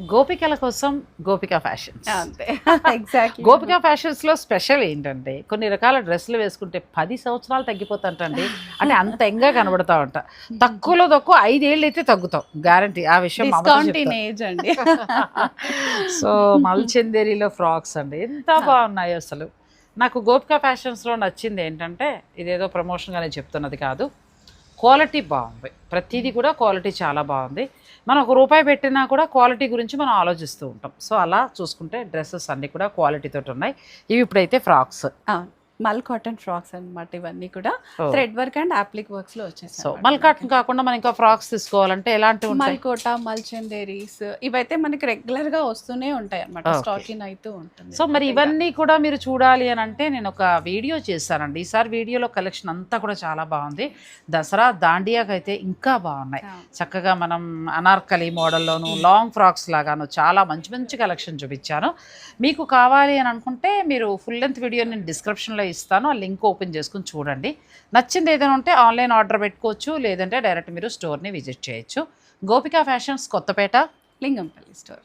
గోపికల కోసం గోపిక ఫ్యాషన్స్. అంతే ఎగ్జాక్ట్లీ. గోపిక ఫ్యాషన్స్లో స్పెషల్ ఏంటంటే కొన్ని రకాల డ్రెస్సులు వేసుకుంటే 10 సంవత్సరాలు తగ్గిపోతుంటండి. అంటే అంత ఎంగా కనబడతా ఉంటా. తక్కువలో తక్కువ 5 ఏళ్ళు అయితే తగ్గుతాం గ్యారంటీ. ఆ విషయం మా అమ్మతో డిస్కౌంట్ ఇన్ చెప్తా. ఏజ్ అండి. సో మల్చందేరిలో ఫ్రాక్స్ అండి ఎంత బాగున్నాయి అసలు. నాకు గోపిక ఫ్యాషన్స్లో నచ్చింది ఏంటంటే ఇదేదో ప్రమోషన్గానే చెప్తున్నది కాదు, క్వాలిటీ బాగుంది. ప్రతిదీ కూడా క్వాలిటీ చాలా బాగుంది. మనం ₹1 పెట్టినా కూడా క్వాలిటీ గురించి మనం ఆలోచిస్తూ ఉంటాం. సో అలా చూసుకుంటే డ్రెస్సెస్ అన్నీ కూడా క్వాలిటీతో ఉన్నాయి. ఇవి ఇప్పుడైతే ఫ్రాక్స్. మల్ కాటన్ ఫ్రాక్స్ అన్నమాట ఇవన్నీ కూడా. ఓ. థ్రెడ్ వర్క్ అండ్ అప్లిక్ వర్క్స్ లో సో వచ్చేసాయి. మల్ కాటన్ కాకుండా మనం ఇంకా ఫ్రాక్స్ తీసుకోవాలంటే ఎలాంటివి ఉంటాయి? మల్కోటా, మల్చందేరీస్ ఇవైతే మనకి రెగ్యులర్ గా వస్తూనే ఉంటాయి అన్నమాట. Okay. స్టాకింగ్ అవుతూ ఉంటుంది. సో మరి ఇవన్నీ కూడా మీరు చూడాలి అని అంటే నేను ఒక వీడియో చేశానండి. ఈసారి వీడియోలో కలెక్షన్ అంతా కూడా చాలా బాగుంది. దసరా దాండియాకి అయితే ఇంకా బాగున్నాయి. చక్కగా మనం అనార్కలి మోడల్లోను లాంగ్ ఫ్రాక్స్ లాగాను చాలా మంచి మంచి కలెక్షన్ చూపించాను. మీకు కావాలి అని అనుకుంటే మీరు ఫుల్ లెంత్ వీడియో నేను డిస్క్రిప్షన్లో ఇస్తాను. ఆ లింక్ ఓపెన్ చేసుకుని చూడండి. నచ్చింది ఏదైనా ఉంటే ఆన్లైన్ ఆర్డర్ పెట్టుకోవచ్చు, లేదంటే డైరెక్ట్ మీరు స్టోర్ని విజిట్ చేయొచ్చు. గోపిక ఫ్యాషన్స్, కొత్తపేట, లింగంపల్లి స్టోర్.